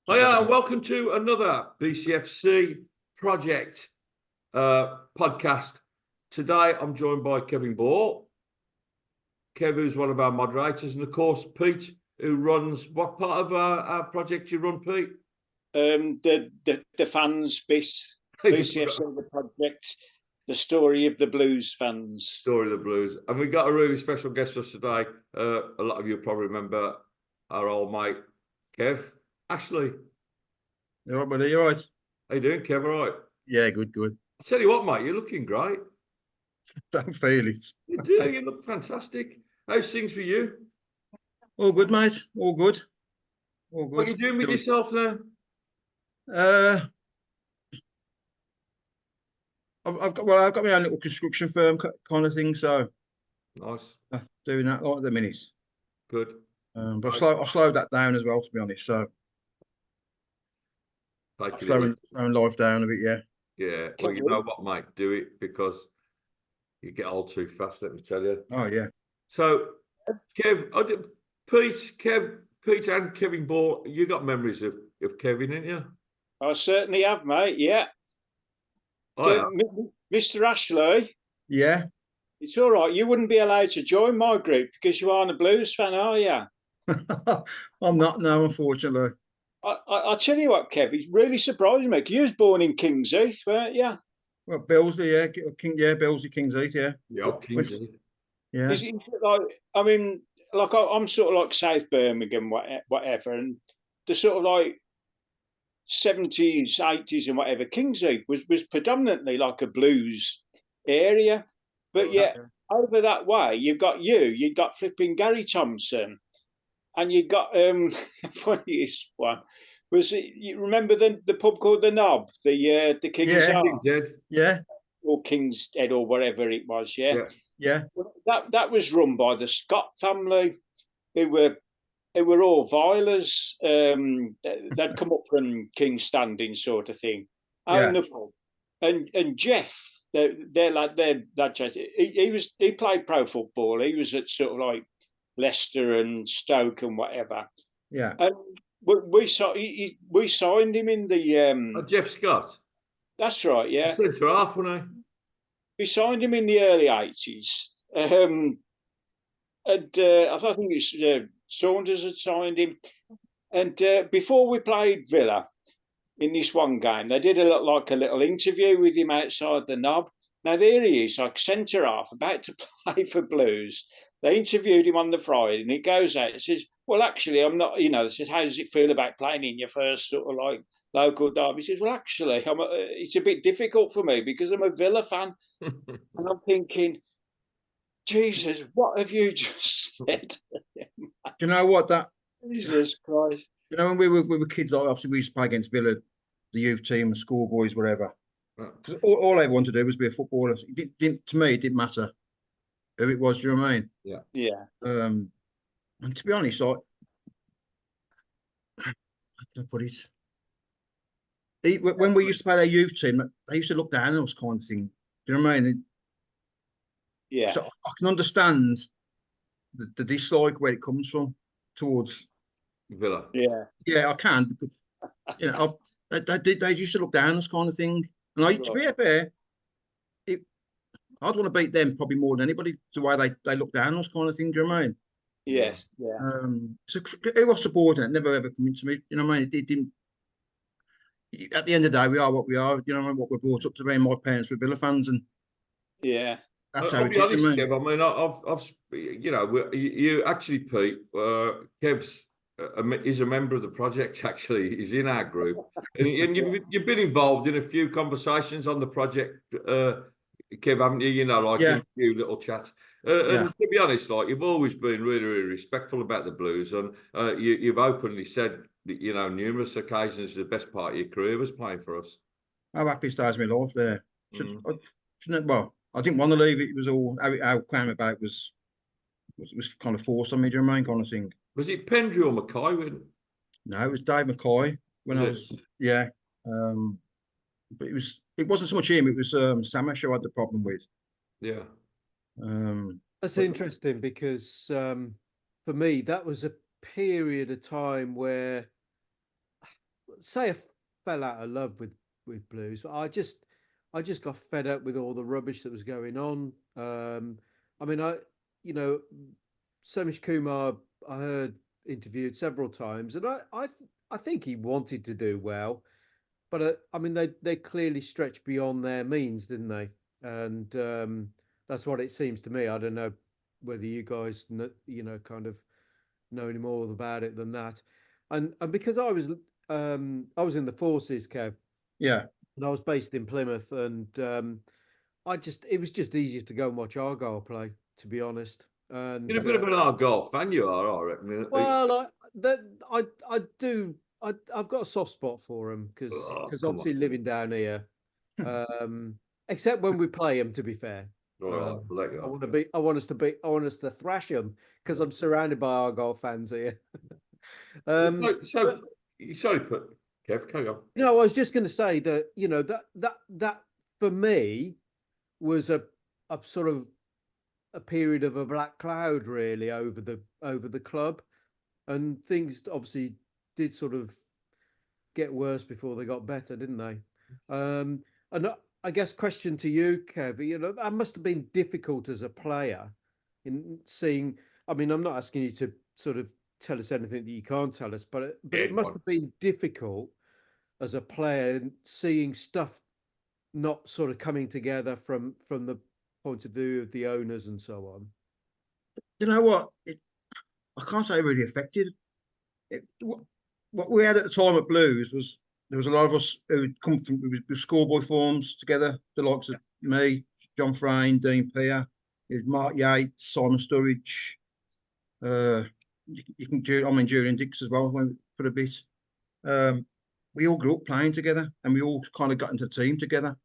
Hi, welcome to another BCFC project podcast. Today I'm joined by Kevin Ball. Kev, who's one of our moderators, and of course Pete, who runs what part of our project you run, Pete? The fans BCFC the project, the story of the blues fans. Story of the blues. And we got a really special guest for us today. A lot of you probably remember our old mate, Kev. Ashley. You all right, buddy? You all right? How you doing, Kev? All right? Yeah, good. I tell you what, mate, you're looking great. Don't feel it. You do. You look fantastic. How's things for you? All good, mate. All good. What are you doing with yourself now? I've got my own little construction firm kind of thing, so Nice. Doing that right at the minute. Good. But I've slowed that down as well, to be honest. So slowing life down a bit, yeah. Yeah. Well, you know what, mate? Do it because you get old too fast. Let me tell you. Oh yeah. So, Kev, Pete, and Kevin Ball. You got memories of Kevin, didn't you? I certainly have, mate. Yeah. Mr. Ashley. Yeah. It's all right. You wouldn't be allowed to join my group because you aren't a blues fan, are you? I'm not now, unfortunately. I tell you what, Kev, it's really surprising me. You was born in King's Heath, weren't you? Well, Billsley, yeah, Billsley, King's Heath, yeah. Yeah, King's Heath. Yeah. Is it like, I mean, like I'm sort of like South Birmingham, whatever, and the sort of like 70s, 80s, and whatever. King's Heath was predominantly like a blues area, but yet over that way you've got flipping Gary Thompson. And you got funniest one was you remember the pub called the Knob, the King's Head, yeah, or King's Head or whatever it was, yeah. That was run by the Scott family, who were all violers. They'd come up from King's Standing sort of thing. Yeah. And Jeff, he played pro football. He was at sort of like Leicester and Stoke and whatever. Yeah. And we signed him in the Jeff Scott. That's right, yeah. Centre half, wasn't he? We signed him in the early 80s. And I think it's Saunders had signed him. And before we played Villa in this one game, they did a little interview with him outside the Knob. Now there he is, like centre half, about to play for Blues. They interviewed him on the Friday, and he goes out and says, "Well, actually, I'm not. They said, how does it feel about playing in your first sort of like local derby?" He says, "Well, actually, it's a bit difficult for me because I'm a Villa fan." And I'm thinking, Jesus, what have you just said? Do you know what that? Jesus Christ! You know, when we were kids, obviously we used to play against Villa, the youth team, schoolboys, whatever. Because all I wanted to do was be a footballer. To me, it didn't matter who it was. Do you know what I mean? Yeah. And to be honest, how can I put it? When we used to play our youth team, they used to look down on us, kind of thing. Do you know what I mean? Yeah. So I can understand the dislike where it comes from towards Villa. Yeah. Yeah, I can, because they used to look down on us, kind of thing. And to be fair, I'd want to beat them probably more than anybody. The way they look down on us, kind of thing. Do you know what I mean? Yes. Yeah. So it was subordinate, never ever come into me. You know what I mean? It didn't. At the end of the day, we are what we are. You know what I mean? What we're brought up to be. My parents were Villa fans, and yeah, that's how I'll it be is. honest, Kev, I mean, I've you actually, Pete, Kev's is a member of the project. Actually, he's in our group, and you've been involved in a few conversations on the project, Kev, haven't you? In a few little chats. And to be honest, you've always been really, really respectful about the Blues, and you've openly said that, numerous occasions the best part of your career was playing for us. How happy stars my life there. Well, I didn't want to leave. It was all how it came about was kind of forced on me. Do you know what I mean? Kind of thing. Was it Pendry or McCoy? No, it was Dave McCoy when I was but it wasn't so much him. It was Samash who I had the problem with. Yeah. That's interesting because for me that was a period of time where say I fell out of love with Blues, but I just got fed up with all the rubbish that was going on. I mean, you know, Samish Kumar, I heard interviewed several times, and I think he wanted to do well, but I mean, they clearly stretched beyond their means, didn't they? And that's what it seems to me. I don't know whether you guys, you know, kind of know any more about it than that. And because I was in the forces, Kev, Yeah. and I was based in Plymouth, and it was just easier to go and watch Argyle play, to be honest. And You're a bit of an Argyle fan, you are, I reckon. well, I do. I've got a soft spot for them because Oh, come obviously on. living down here, um, except when we play them. To be fair, All right, let you I off. want to be. I want us to thrash them because I'm surrounded by Argyle fans here. So, sorry, put Kev, carry on. No, I was just going to say that you know that for me was a sort of a period of a black cloud really over the club, and things obviously did sort of get worse before they got better, didn't they? And I guess question to you, Kev, you know, that must have been difficult as a player in seeing. I mean, I'm not asking you to sort of tell us anything that you can't tell us, but it must have been difficult as a player and seeing stuff not sort of coming together from the point of view of the owners and so on. You know what? I can't say it really affected. What we had at the time at Blues was there was a lot of us who'd come from with schoolboy forms together, the likes of me, John Frayne, Dean Peer, Mark Yates, Simon Sturridge. You can do, I mean, Julian Dix as well for a bit. We all grew up playing together, and we all kind of got into the team together.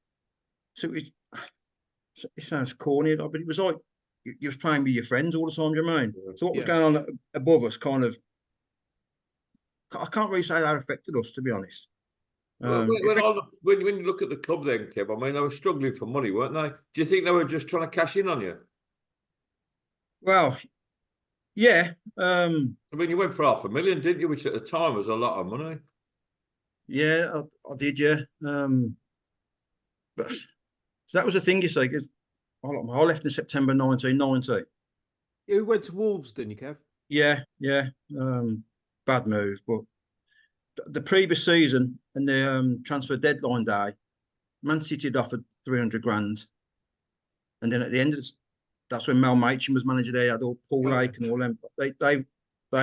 So it sounds corny, but it was like you was playing with your friends all the time. Do you know what I mean? So what was going on above us, kind of, I can't really say that affected us, to be honest. When you look at the club, then Kev, I mean, they were struggling for money, weren't they? Do you think they were just trying to cash in on you? Well, yeah. I mean, you went for $500,000, didn't you? Which at the time was a lot of money. Yeah, I did, yeah. But so that was the thing, you see, because I left in September 1990. You went to Wolves, didn't you, Kev? Yeah. Bad move, but the previous season and the transfer deadline day, Man City had offered 300 grand, and then at the end of that's when Mel Machin was manager. They had all Paul Lake and all them. They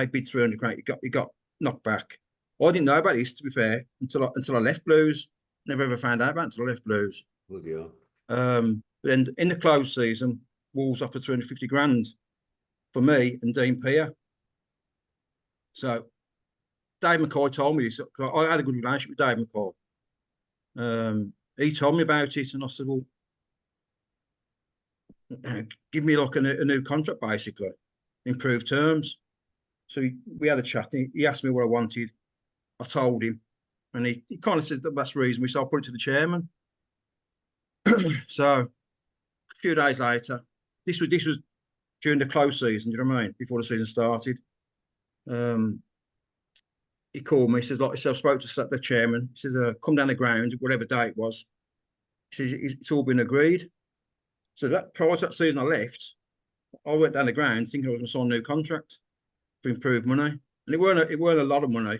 bid 300 grand. He got knocked back. I didn't know about this, to be fair, until I left Blues. Never ever found out about it until I left Blues. Then in the close season, Wolves offered 350 grand for me and Dean Peer. So Dave McCoy told me this. I had a good relationship with Dave McCoy. He told me about it, and I said, "Well, give me like a new contract, basically, improved terms." So we had a chat. He asked me what I wanted. I told him, and he kind of said that's reasonable. So I put it to the chairman. So a few days later, this was during the close season. Do you know what I mean? Before the season started. He called me. He says, like I said, I spoke to the chairman. He says, come down the ground, whatever day it was. He says, it's all been agreed. So that prior to that season I left, I went down the ground thinking I was going to sign a new contract for improved money. And it weren't a lot of money.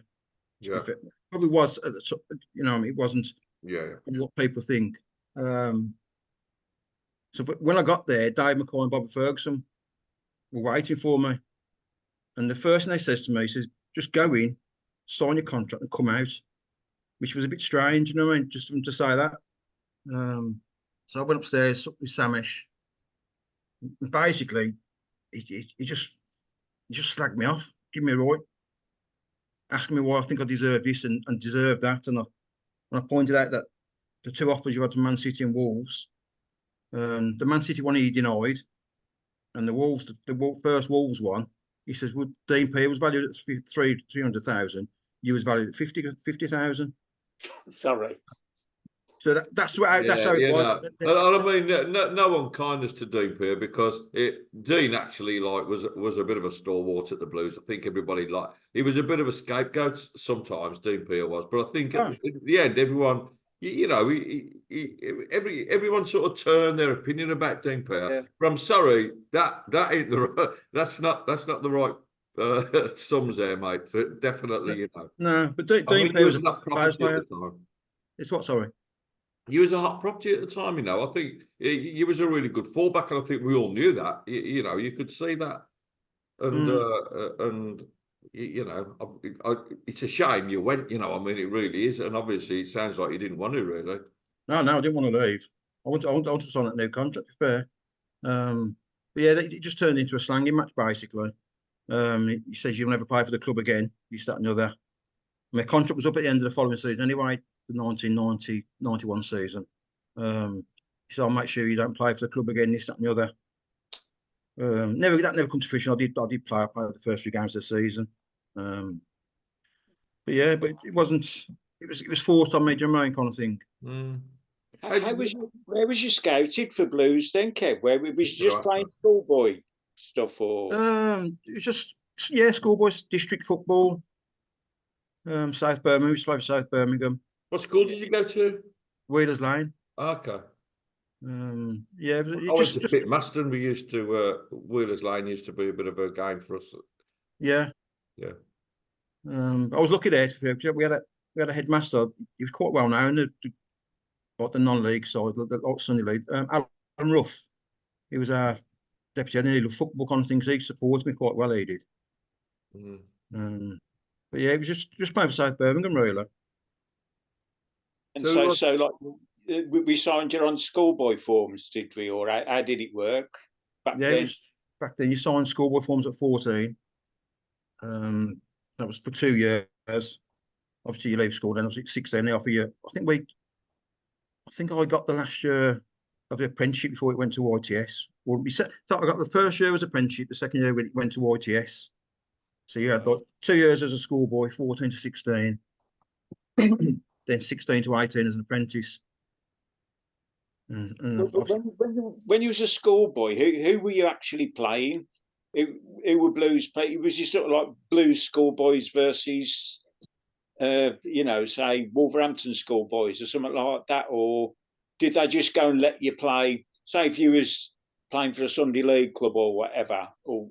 Yeah. It probably was, you know, it wasn't what people think. So but when I got there, Dave McCoy and Bobby Ferguson were waiting for me. And the first thing they says to me, he says, just go in, sign your contract and come out, which was a bit strange, you know what I mean, just for them to say that. So I went upstairs with Samish. And basically, he just slagged me off, give me a right, asking me why I think I deserve this and deserve that. And I pointed out that the two offers you had to Man City and Wolves, the Man City one he denied, and the Wolves, the first Wolves one, he says, well, Dean Peer was valued at 300,000. You was valued at 50,000. Sorry. So that's how it you was. know. And I mean, no unkindness to Dean Peer, because Dean actually was a bit of a stalwart at the Blues. I think everybody he was a bit of a scapegoat sometimes. Dean Peer was, but I think at the end, everyone, you know, everyone sort of turned their opinion about Dean Peer. Yeah. But I'm sorry, that ain't that's not the right sums there, mate. So definitely, you know. No, but I Dean mean, Peer he was was a not players property player. at the time. It's what? Sorry. He was a hot property at the time, you know. I think he was a really good fullback, and I think we all knew that. You know, you could see that, and you know, it's a shame you went. You know, I mean, it really is, and obviously, it sounds like you didn't want to really. No, I didn't want to leave. I want to sign that new contract. To be fair, but yeah, it just turned into a slanging match basically. He says you'll never play for the club again. You start another. My contract was up at the end of the following season anyway, the 1990-91 season. He said, I'll make sure you don't play for the club again, this, that, and the other. That never come to fruition. I did play the first few games of the season. But yeah, but it wasn't, it was forced on me, do you know what I mean, kind of thing. Mm. Where was you scouted for Blues then, Kev? Where was you just playing schoolboy stuff, or? It was just, yeah, schoolboys, district football. South Birmingham, we used to play for South Birmingham. What school did you go to? Wheelers Lane. Okay. Yeah, I went to Pitmaston. We used to Wheelers Lane used to be a bit of a game for us. Yeah. Yeah. I was lucky there. We had a headmaster. He was quite well known, the non-league side, the Sunday League. Alan Ruff. He was our deputy editor. He loved football kind of things. He supported me quite well. He did. Mm. But yeah, it was just playing for South Birmingham, really. And so like we signed you on schoolboy forms, did we, or how did it work back then? Back then you signed schoolboy forms at 14. That was for 2 years. Obviously, you leave school then. I was at 16. They offer you. I think I got the last year of the apprenticeship before it went to ITS. I got the first year as apprenticeship. The second year it went to ITS. So you had like 2 years as a schoolboy, 14 to 16, then 16 to 18 as an apprentice. When you was a schoolboy, who were you actually playing? Who were Blues playing? Was you sort of like Blues schoolboys versus, you know, say Wolverhampton schoolboys or something like that, or did they just go and let you play? Say if you was playing for a Sunday League club or whatever, or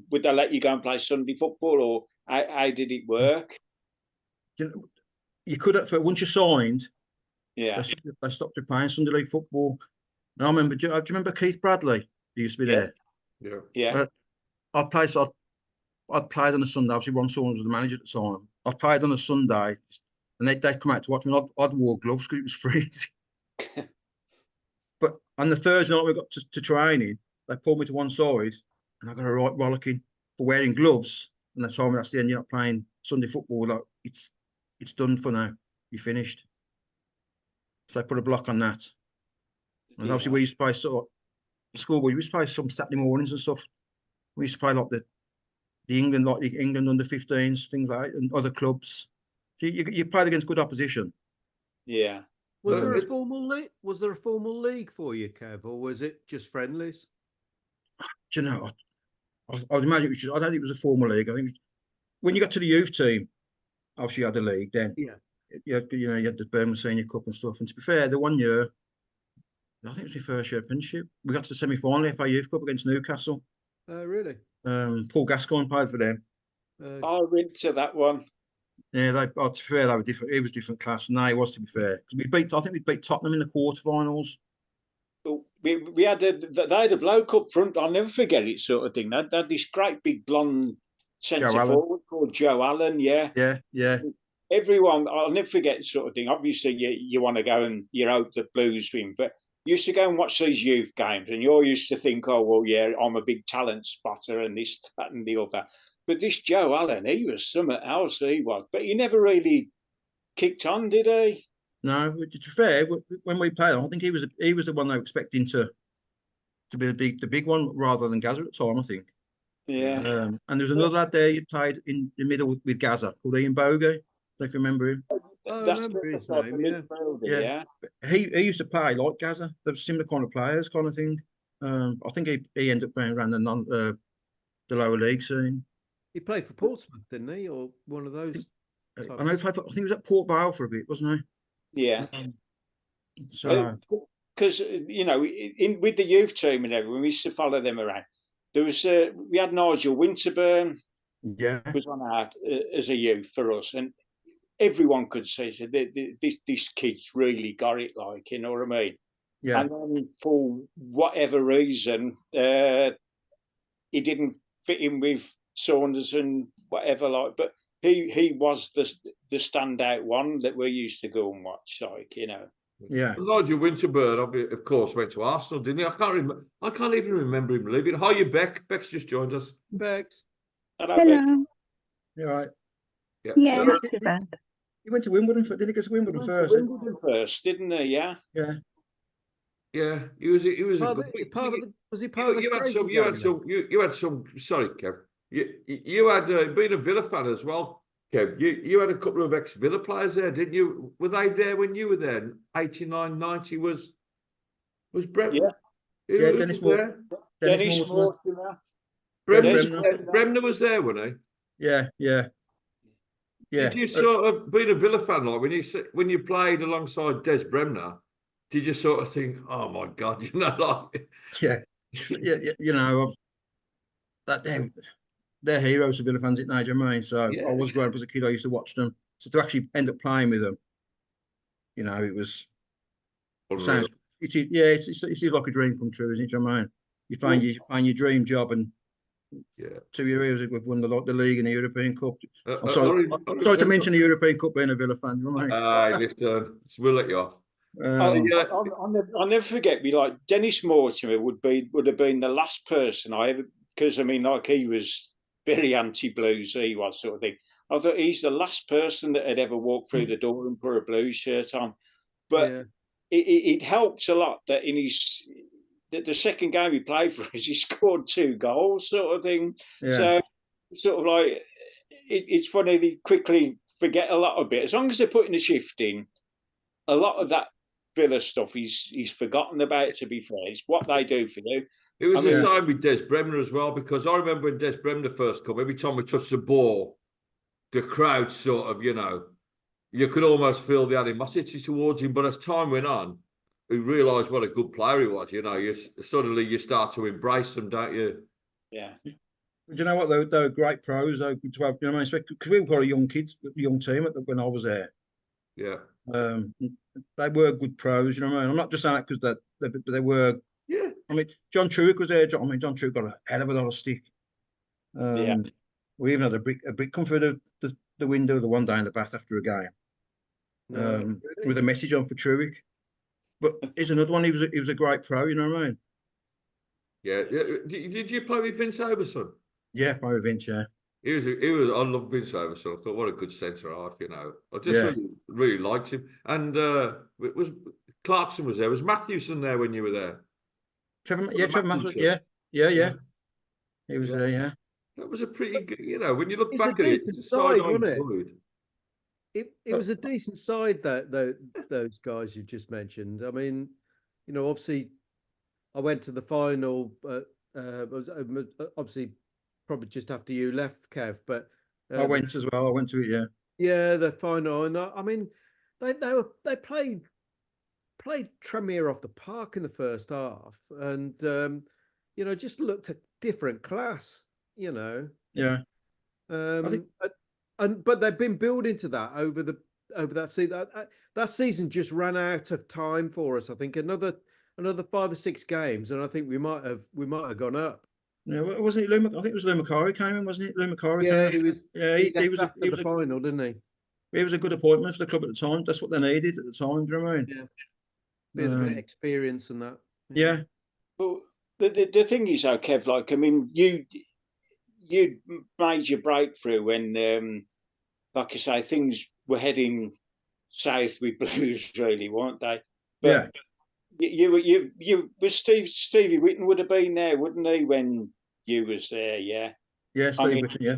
would they let you go and play Sunday football, or how did it work? You could, once you signed, yeah, they stopped you playing Sunday League football. And I remember, do you remember Keith Bradley? He used to be there. Yeah. I'd played on a Sunday. Obviously, Ron Saunders was the manager at the time. I played on a Sunday, and they'd come out to watch me. I'd wore gloves because it was freezing. But on the Thursday night we got to training, they pulled me to one side, and I got a right rollicking for wearing gloves. And they told me that's the end. You're not playing Sunday football. Like it's done for now. You finished. So they put a block on that. And obviously we used to play sort of school. We used to play some Saturday mornings and stuff. We used to play like the England under 15s, things like that, and other clubs. So you played against good opposition. Yeah. Was there a formal league? Was there a formal league for you, Kev, or was it just friendlies? Do you know? I'd imagine it was. I don't think it was a formal league. I think when you got to the youth team, obviously you had the league. Then you had the Birmingham Senior Cup and stuff. And to be fair, the 1 year, I think it was my first year apprenticeship. We got to the semi-final FA Youth Cup against Newcastle. Really? Paul Gascoigne played for them. I went to that one. Yeah, to be fair, they were different. It was different class. No, it was, to be fair, because I think we beat Tottenham in the quarterfinals. They had a bloke up front. I'll never forget it, sort of thing. They had this great big blonde centre forward called Joe Allen. Yeah. Everyone, I'll never forget, sort of thing. Obviously, you want to go and you hope the Blues win, but you used to go and watch these youth games, and you all used to think, oh well, yeah, I'm a big talent spotter and this, that, and the other. But this Joe Allen, he was something else. He was, but he never really kicked on, did he? No, to be fair, when we played, I think he was the one they were expecting to be the big one rather than Gaza at the time, I think. Yeah. And there's another lad there you played in the middle with Gaza called Ian Bogie. If you remember him. I That's remember his like a name, yeah. midfielder, Yeah. yeah. He used to play like Gazza. They're similar kind of players, kind of thing. I think he ended up playing around the lower league scene. He played for Portsmouth, didn't he? Or one of those I know he played I think he was at Port Vale for a bit, wasn't Yeah. he? So Because you know, in with the youth team and everyone, we used to follow them around. There was we had Nigel Winterburn yeah, was on our as a youth for us, and everyone could see so this kid's really got it, like, you know what I mean. yeah, And then for whatever reason, he didn't fit in with Saunders and whatever, like. But he was the standout one that we used to go and watch, like, you know. yeah. Nigel Winterburn, of course, went to Arsenal, didn't he? I can't even remember him leaving. Hi, you Beck. Beck's just joined us. Bex. Hello. You're right. Yeah. Yeah, not too bad. He went to Wimbledon. Didn't he go to Wimbledon first? Wimbledon first, didn't he? Yeah. Yeah. Yeah, he was a Part good. of the, part of the, was he part of the You had crazy some. You had gang some. You had some. Sorry, Kev. You had being a Villa fan as well, Kev. You had a couple of ex-Villa players there, didn't you? Were they there when you were there? 89, 90 was Brett? Yeah. Yeah, Who Dennis was Moore. there? Dennis Mortimer. Mortimer. Bremner was there, wasn't Yeah, yeah, he? yeah. Did you sort of being a Villa fan like when you played alongside Des Bremner? Did you sort of think, oh my God, you know, like Yeah, yeah, you know, they're heroes of Villa fans at Niger Main. So Yeah. I was growing up as a kid. I used to watch them. So to actually end up playing with them, you know, it was sounds. It is, yeah, it is like a dream come true, isn't it, Jermaine? You're playing your dream job, and yeah. 2 years ago we've won the league and the European Cup. I'm I sorry, remember- I'm sorry to mention the European Cup being a Villa fan. You know what I mean? Listen, we'll let you off. I'll, I'll never forget. Me like Dennis Mortimer would have been the last person I ever, because I mean, like, he was very anti-blues. He was, sort of thing. I thought he's the last person that had ever walked through the door and put a blues shirt on. But Yeah. it helps a lot that in the second game he played for us, he scored 2 goals, sort of thing. Yeah. So sort of like it's funny they quickly forget a lot of it. As long as they're putting the shift in, a lot of that Villa stuff he's forgotten about. To be fair, it's what they do for you. It was I the mean- same with Des Bremner as well, because I remember when Des Bremner first come, every time we touched the ball, the crowd sort of, you know, you could almost feel the animosity towards him. But as time went on, we realised what a good player he was. You know, suddenly you start to embrace him, don't you? Yeah. Do you know what? They were great pros. Though, you know what I mean? Because we were a young team when I was there. Yeah. They were good pros. You know what I mean? I'm not just saying that because they were. Yeah. I mean, John Truick was there. John Truick got a hell of a lot of stick. Yeah. We even had a brick come through the window the one day in the bath after a game. No, With a message on for Truick. But here's another one. He was a great pro. You know what I mean? Yeah. Did you play with Vince Overson? Yeah, by Vince. Yeah. He was. I love Vince Overson. I thought, what a good centre half. You know, I just Yeah. really liked him. And it was Clarkson was there. Was Matthewson there when you were there? Trevor Matthewson. Matthewson. Yeah. He was there. Yeah. That was a pretty good. You know, when you look It's a back at it, decent it's side, side-on wasn't it? good. It was a decent side that those guys you just mentioned. I mean, you know, obviously, I went to the final. Was obviously probably just after you left, Kev. But I went as well. I went to it. Yeah. yeah, the final, and I mean, they played Tremere off the park in the first half, and you know, just looked a different class. You know. Yeah. But they've been building to that over that season. That season just ran out of time for us. I think another 5 or 6 games, and I think we might have gone up. Yeah, wasn't it Lou? I think it was Lou Macari came in, wasn't it? Lou Macari. Yeah, came in. he was. Yeah, he was after the final, didn't he? He was a good appointment for the club at the time. That's what they needed at the time. Do you know what I mean? Yeah. Bit of experience and that. Yeah. But the thing is, though, Kev, like, I mean, you made your breakthrough when, like I say, things were heading south with Blues, really, weren't they? But you was Stevie Whitten would have been there, wouldn't he, when you was there? Yeah. Yeah, Steve Whitten, yeah.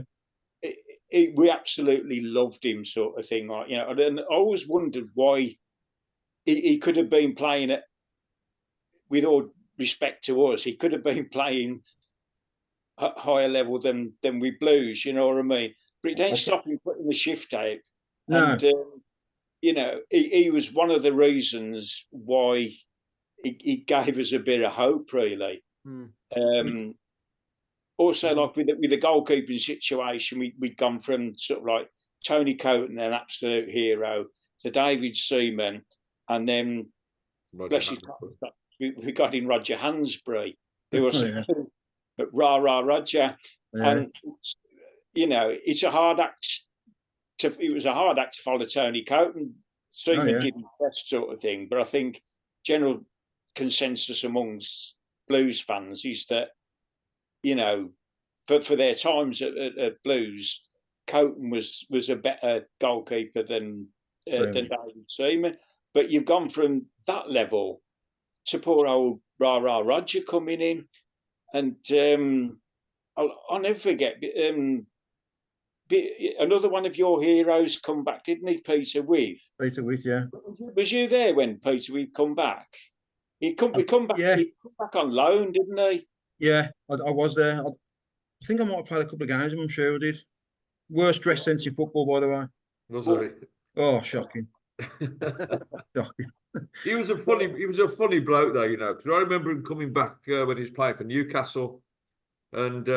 we absolutely loved him, sort of thing. Like, you know, and I always wondered why he could have been playing it. With all respect to us, he could have been playing at higher level than we Blues. You know what I mean? But it didn't stop him putting the shift out. No, And you know, he was one of the reasons why he gave us a bit of hope, really. Also, like with the goalkeeping situation, we'd gone from sort of like Tony Coton, an absolute hero, to David Seaman, and then bless his heart, we got in Roger Hansbury, who was rah Roger, and you know, it's a hard act. It was a hard act to follow Tony Coton. Seaman did the best sort of thing, but I think general consensus amongst Blues fans is that, you know, for their times at Blues, Coton was a better goalkeeper than David Seaman. But you've gone from that level to poor old Rah Roger coming in, and I'll never forget. Another one of your heroes come back, didn't he, Peter With? Peter With, yeah. Was you there when Peter With come back? We come back. Yeah. He come back on loan, didn't he? Yeah, I was there. I think I might have played a couple of games. I'm sure I did. Worst dress sense in football, by the way. Was it? Oh, shocking! Shocking. He was a funny bloke though, you know, because I remember him coming back when he was playing for Newcastle, and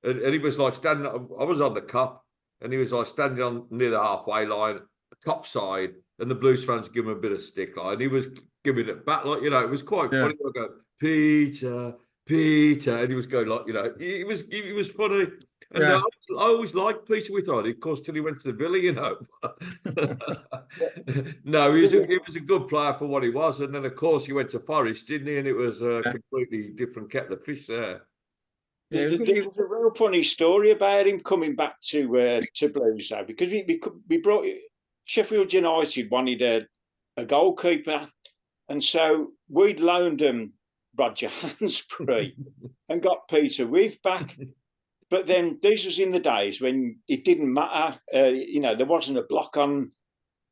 he was like standing. I was on the cup, and he was like standing on near the halfway line, top side, and the Blues fans give him a bit of stick line. And he was giving it back, like, you know, it was quite funny. I go, Peter, and he was going like, you know, he was funny. And I always liked Peter Withard, of course, till he went to the Villa, you know. No, he was a good player for what he was. And then, of course, he went to Forest, didn't he? And it was a completely different kettle of fish there. There's a real funny story about him coming back to Blues, though, because we brought Sheffield United wanted a goalkeeper, and so we'd loaned him Roger Hansbury and got Peter With back. But then this was in the days when it didn't matter. You know, there wasn't a block on.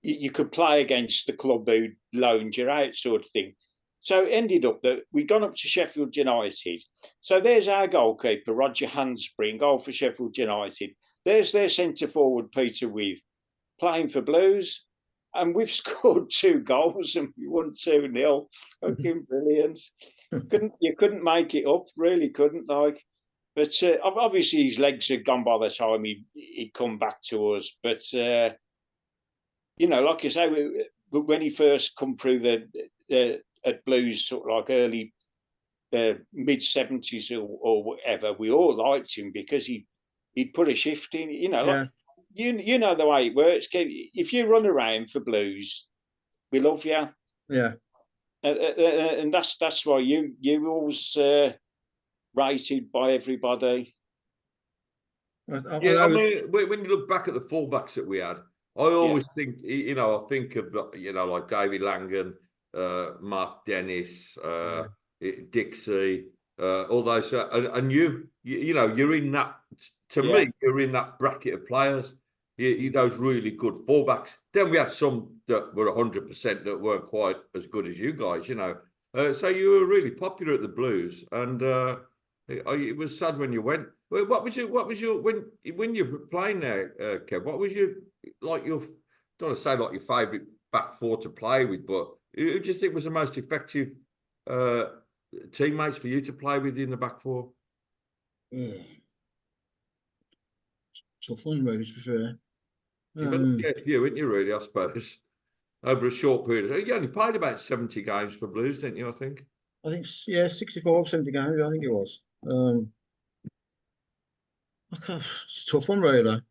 You could play against the club who loaned you out, sort of thing. So it ended up that we'd gone up to Sheffield United. So there's our goalkeeper, Roger Hansbury, in goal for Sheffield United. There's their centre forward, Peter With, playing for Blues. And we've scored 2 goals and we won 2-0. Fucking brilliant. You couldn't make it up, really couldn't, like. But obviously his legs had gone by the time he'd come back to us. But, you know, like I say, when he first come through at Blues, sort of like early mid-70s or whatever, we all liked him because he'd put a shift in, you know. Like, you know the way it works. If you run around for Blues, we love you. Yeah. And that's why you always rated by everybody. I mean, when you look back at the fullbacks that we had, I always think, you know, I think of, you know, like David Langan, Mark Dennis, Dixie, all those, and you know, you're in that. To me, you're in that bracket of players. Those really good fullbacks. Then we had some that were 100% that weren't quite as good as you guys, you know. So you were really popular at the Blues, and it was sad when you went. What was your when you were playing there, Kev? What was your I don't want to say like your favourite back four to play with, but who do you think was the most effective teammates for you to play with in the back four? Tough one, really, to be fair. You've got to get a few, haven't you, really, I suppose, over a short period. You only played about 70 games for Blues, didn't you, I think? I think, yeah, 65, 70 games, I think it was. It's a tough one, really.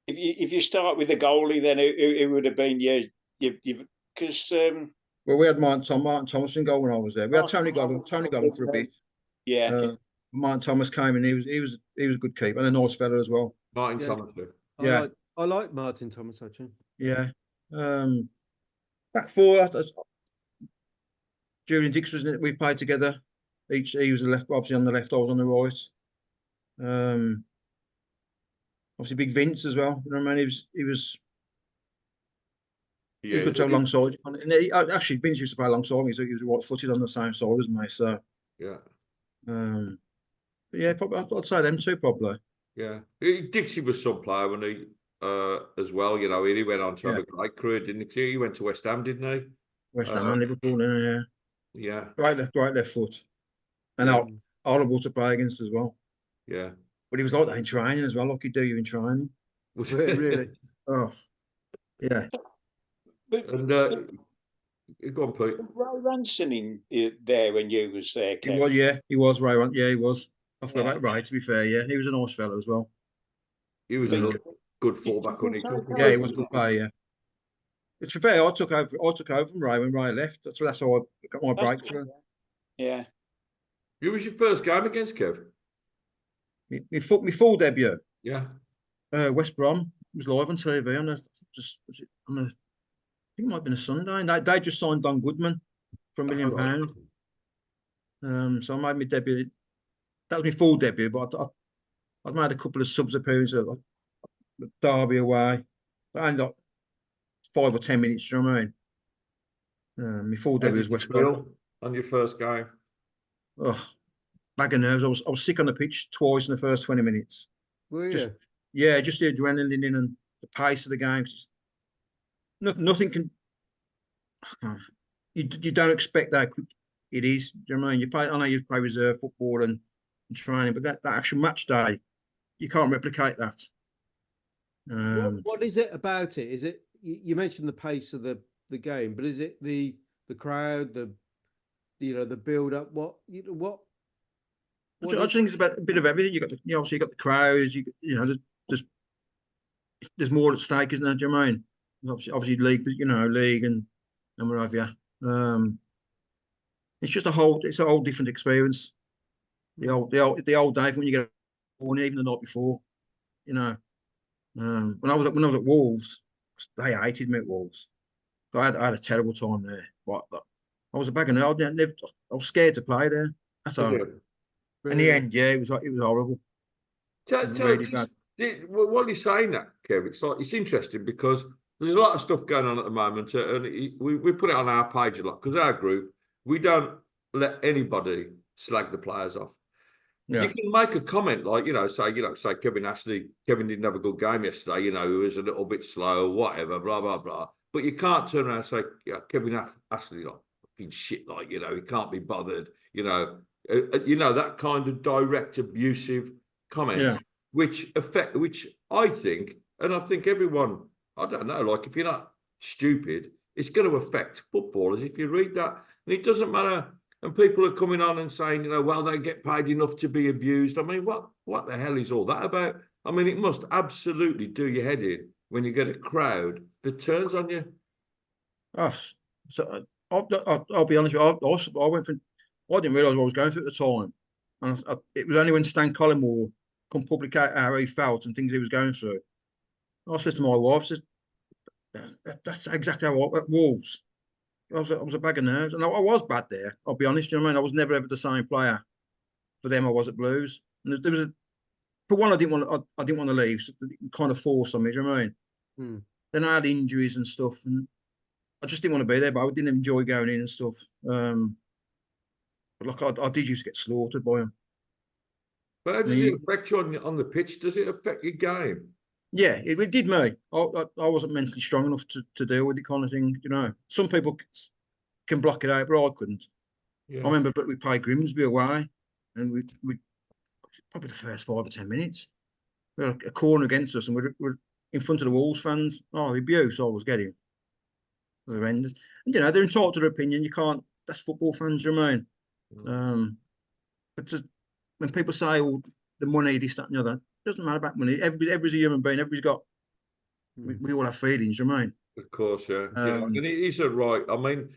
If you start with the goalie, then it would have been because well, we had Martin Thomas in goal when I was there. We had Tony Godden for a bit. Yeah. Martin Thomas came in. He was a good keeper and a nice fella as well. Martin Thomas. Yeah, I like Martin Thomas actually. Yeah. Back four. Julian Dix was. We played together. He was the left, obviously on the left. I was on the right. Obviously, Big Vince as well. You know what I mean? He was Yeah, good to have alongside. And actually, Vince used to play alongside me, so he was right-footed on the same side as me. So, yeah, but yeah, probably I'd say them two probably. yeah. Dixie was some player when he as well. You know, he went on to have Yeah. a great career, didn't he? He went to West Ham, didn't he? West Ham and Liverpool, yeah. Yeah, Right left foot. And yeah, horrible to play against as well. yeah. But he was like that in training as well, like he'd do you in training. Really? Oh, yeah. But, And go on, Pete. was Ray Ranson there when you was there, He Kev? was, yeah. He was, Ray. Yeah, he was. I forgot Yeah. about Ray, to be fair, yeah. He was a nice fellow as well. He was But- another good fullback, wasn't he? Yeah, he was a good player, yeah. But to be fair, I took over from Ray when Ray left. That's how I got my breakthrough. Yeah. Who was your first game against, Kev? My full debut, Yeah. West Brom, was live on TV on I think it might have been a Sunday, and they just signed Don Goodman for £1 million. So I made my debut. That was my full debut, but I'd made a couple of subs appearances at Derby away. I only got 5 or 10 minutes, do you know what I mean? My full debut was West Brom. On your first game. Oh, bag of nerves. I was sick on the pitch twice in the first 20 minutes. Were Just- you? Yeah, just the adrenaline in and the pace of the game. Nothing can. You don't expect that quick. It is. Do you know what I mean? I know you play reserve football and training, but that actual match day, you can't replicate that. What is it about it? Is it you mentioned the pace of the game, but is it the crowd, the build up? What I just think it's about a bit of everything. Obviously you got the crowds. There's more at stake, isn't there? Do you know what I mean? Obviously league and what have you. It's just it's a whole different experience. The old days when you get born, even the night before, you know. When I was at Wolves, they hated me at Wolves. So I had a terrible time there. But I was a bag of nerves. I was scared to play there. That's all. In the end, yeah, it was horrible. Really bad. While you're saying that, Kev, it's interesting because there's a lot of stuff going on at the moment, and we put it on our page a lot because our group, we don't let anybody slag the players off. Yeah. You can make a comment like, say Kevin didn't have a good game yesterday, he was a little bit slow, whatever, blah, blah, blah. But you can't turn around and say, yeah, Kevin Ashley, like, fucking shit, like, he can't be bothered, that kind of direct, abusive comment, Yeah. which I think, and I think everyone, I don't know, like, if you're not stupid, it's going to affect footballers if you read that. And it doesn't matter. And people are coming on and saying, well, they get paid enough to be abused. I mean, what the hell is all that about? I mean, it must absolutely do your head in when you get a crowd that turns on you. Oh, so I'll be honest with you. I didn't realise what I was going through at the time. And it was only when Stan Collymore come publicate how he felt and things he was going through. I said to my wife, that's exactly how at Wolves. I was a bag of nerves, and I was bad there. I'll be honest. You know what I mean? I was never ever the same player for them I was at Blues. And there was for one, I didn't want to leave. So it kind of forced on me. Do you know what I mean? Then I had injuries and stuff, and I just didn't want to be there. But I didn't enjoy going in and stuff. But like I did used to get slaughtered by them. But how does it affect you on the pitch? Does it affect your game? Yeah, it did me. I wasn't mentally strong enough to deal with it kind of thing. Some people can block it out, but I couldn't. Yeah. I remember, but we played Grimsby away, and we probably the first 5 or 10 minutes, we had a corner against us, and we're in front of the Wolves fans. Oh, the abuse I was getting, horrendous. And they're entitled to their opinion. You can't. That's football fans, you know what I mean? But just when people say, "Oh, the money, this, that, and the other," it doesn't matter about money. Everybody's a human being. Everybody's got. We all have feelings, you know what I mean? Of course, yeah. And it isn't right. I mean,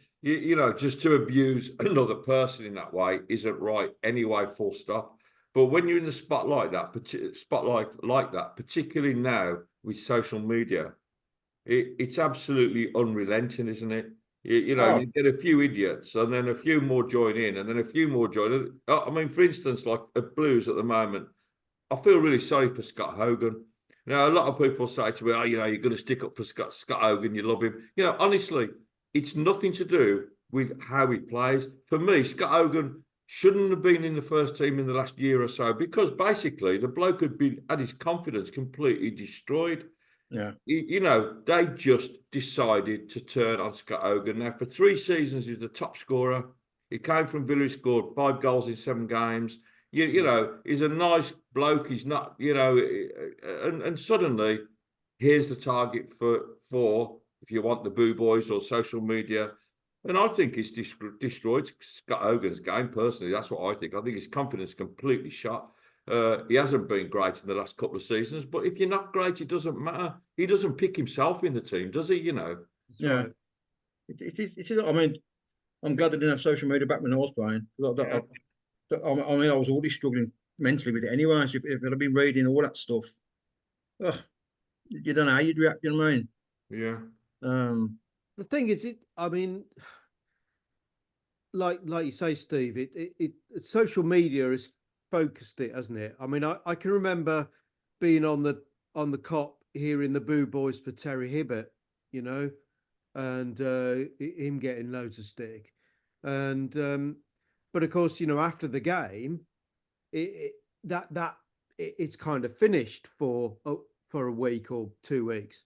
just to abuse another person in that way isn't right anyway, full stop. But when you're in the spotlight like that, particularly now with social media, it's absolutely unrelenting, isn't it? You get a few idiots and then a few more join in and then a few more join in. I mean, for instance, like at Blues at the moment, I feel really sorry for Scott Hogan. Now, a lot of people say to me, "Oh, you're going to stick up for Scott Hogan. You love him." Honestly, it's nothing to do with how he plays. For me, Scott Hogan shouldn't have been in the first team in the last year or so because basically the bloke had his confidence completely destroyed. Yeah. They just decided to turn on Scott Hogan. Now, for 3 seasons, he was the top scorer. He came from Villa, he scored 5 goals in 7 games. He's a nice bloke. He's not, and suddenly here's the target for if you want the boo boys or social media. And I think it's destroyed Scott Hogan's game, personally. That's what I think. I think his confidence completely shot. He hasn't been great in the last couple of seasons, but if you're not great, it doesn't matter. He doesn't pick himself in the team, does he? That's Yeah. right. It is. I mean, I'm glad I didn't have social media back when I was playing. I mean, I was already struggling mentally with it anyway. So if I'd have been reading all that stuff, you don't know how you'd react. You know what I mean? Yeah. The thing is, I mean, like you say, Steve, it social media has focused it, hasn't it? I mean, I can remember being on the cop hearing the boo boys for Terry Hibbert, and him getting loads of stick, and but of course, after the game, it's kind of finished for a week or 2 weeks.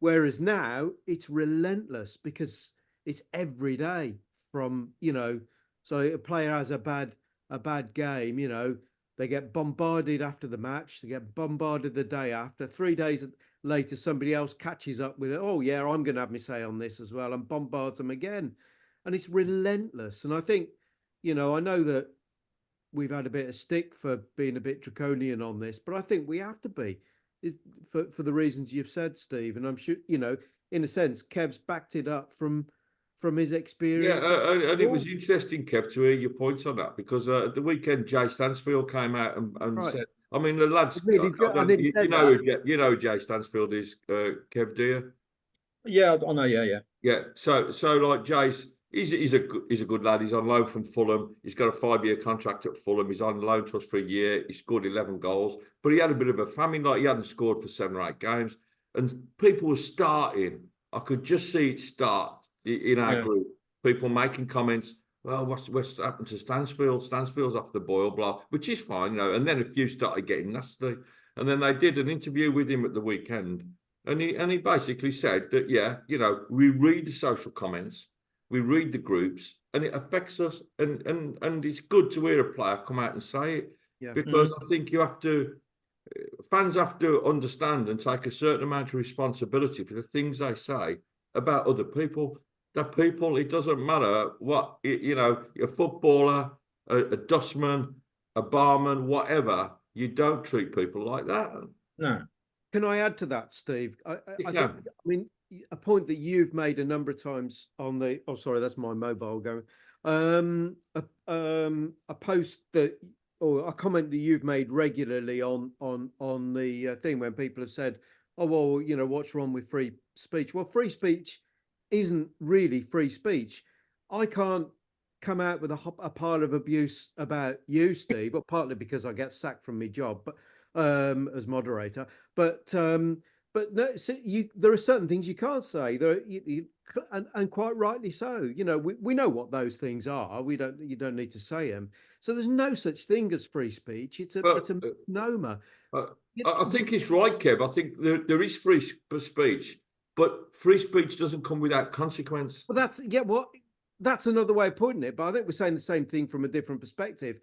Whereas now it's relentless because it's every day from, so a player has a bad game, they get bombarded after the match, they get bombarded the day after. 3 days later, somebody else catches up with it. Oh yeah, I'm going to have my say on this as well, and bombards them again. And it's relentless. And I think, I know that we've had a bit of stick for being a bit draconian on this, but I think we have to be. For the reasons you've said, Steve, and I'm sure in a sense, Kev's backed it up from his experience. Yeah, and it was interesting, Kev, to hear your points on that because at the weekend, Jay Stansfield came out and Right. said, "I mean, the lads, I who Jay Stansfield is, Kev, do you?" Yeah, I know. Yeah. Yeah. So like Jay's. He's a good lad. He's on loan from Fulham. He's got a 5-year contract at Fulham. He's on loan to us for a year. He scored 11 goals, but he had a bit of a famine. Like he hadn't scored for 7 or 8 games, and people were starting. I could just see it start in our group. People making comments. Well, what's happened to Stansfield? Stansfield's off the boil, blah, which is fine, And then a few started getting nasty, and then they did an interview with him at the weekend, and he basically said that we read the social comments. We read the groups and it affects us. And it's good to hear a player come out and say it because I think fans have to understand and take a certain amount of responsibility for the things they say about other people. That people, it doesn't matter what, a footballer, a dustman, a barman, whatever, you don't treat people like that. No. Can I add to that, Steve? I mean, a point that you've made a number of times on the, sorry, that's my mobile going. A post that, or a comment that you've made regularly on the thing when people have said, "Oh well, what's wrong with free speech?" Well, free speech isn't really free speech. I can't come out with a pile of abuse about you, Steve, but partly because I get sacked from my job, but as moderator, but no, so there are certain things you can't say. And quite rightly so. We know what those things are. You don't need to say them. So there's no such thing as free speech. It's a misnomer. I think it's right, Kev. I think there is free speech, but free speech doesn't come without consequence. Well, that's another way of putting it. But I think we're saying the same thing from a different perspective.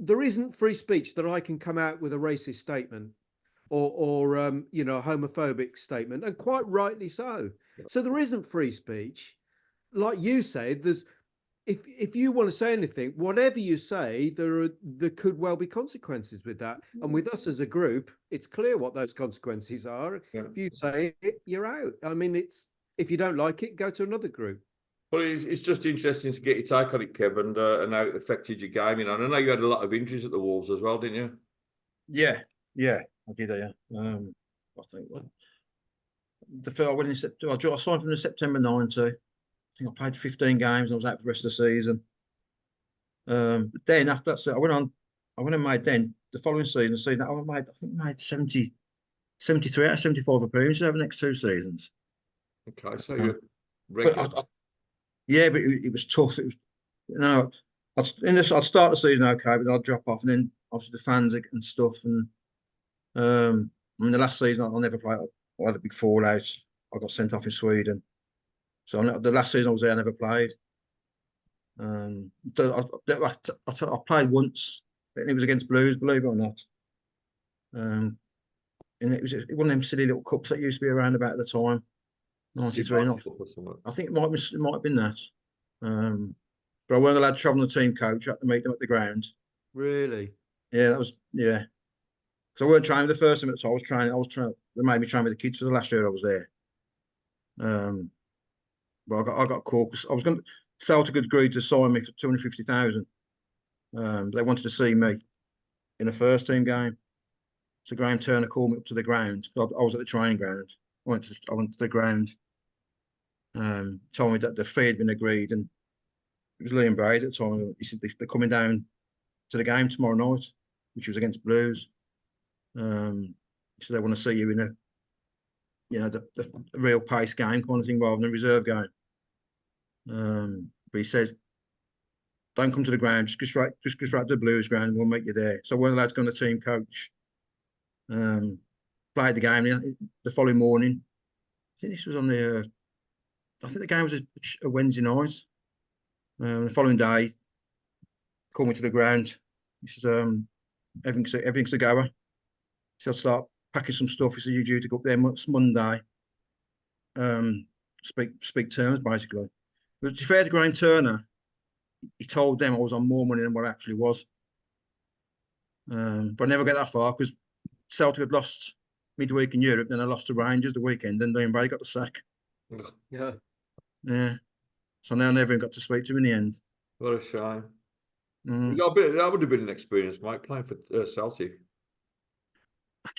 There isn't free speech that I can come out with a racist statement or a homophobic statement, and quite rightly so. So there isn't free speech. Like you said, if you want to say anything, whatever you say, there could well be consequences with that. And with us as a group, it's clear what those consequences are. Yeah. If you say it, you're out. I mean, if you don't like it, go to another group. Well, it's just interesting to get your take on it, Kev, and how it affected your game. And I know you had a lot of injuries at the Wolves as well, didn't you? Yeah, I did. I think I went in September. I signed from the September 90. I think I played 15 games and I was out for the rest of the season. But then after that, I went on. I went and made then the following season I think I made 73 out of 75 appearances over the next 2 seasons. Okay, so you're But regular. yeah, but it was tough. It was, you know, I'd start the season okay, but I'd drop off, and then obviously the fans and stuff. And I mean, the last season I never played. I had a big fallout. I got sent off in Sweden, so the last season I was there, I never played. I played once, and it was against Blues, believe it or not. And it was one of them silly little cups that used to be around about at the time, 93. I think it might have been that. But I weren't allowed to travel on the team coach. I had to meet them at the ground. Really? Yeah, that was yeah. So I weren't training the first time, so I was trying. They made me train with the kids for the last year I was there. But I got caught because I was going to. Celtic had agreed to sign me for 250,000. They wanted to see me in a first team game. So Graham Turner called me up to the ground. I was at the training ground. I went to the ground. Told me that the fee had been agreed, and it was Liam Braid at the time. He said they're coming down to the game tomorrow night, which was against Blues. So they want to see you in the real pace game kind of thing rather than a reserve game. But he says, don't come to the ground, just go straight to the Blues ground and we'll meet you there. So I weren't allowed to go on the team coach. Played the game the following morning. I think this was on I think the game was a Wednesday night. The following day, called me to the ground. He says, everything's a goer. So I'll start packing some stuff. He said, you're due to go up there Monday. Speak terms, basically. But to be fair to Graham Turner, he told them I was on more money than what I actually was. But I never get that far because Celtic had lost midweek in Europe, then I lost to Rangers the weekend, and Liam Brady got the sack. Yeah. Yeah. So now I never even got to speak to him in the end. What a shame. Mm. That would have been an experience, Mike, playing for Celtic.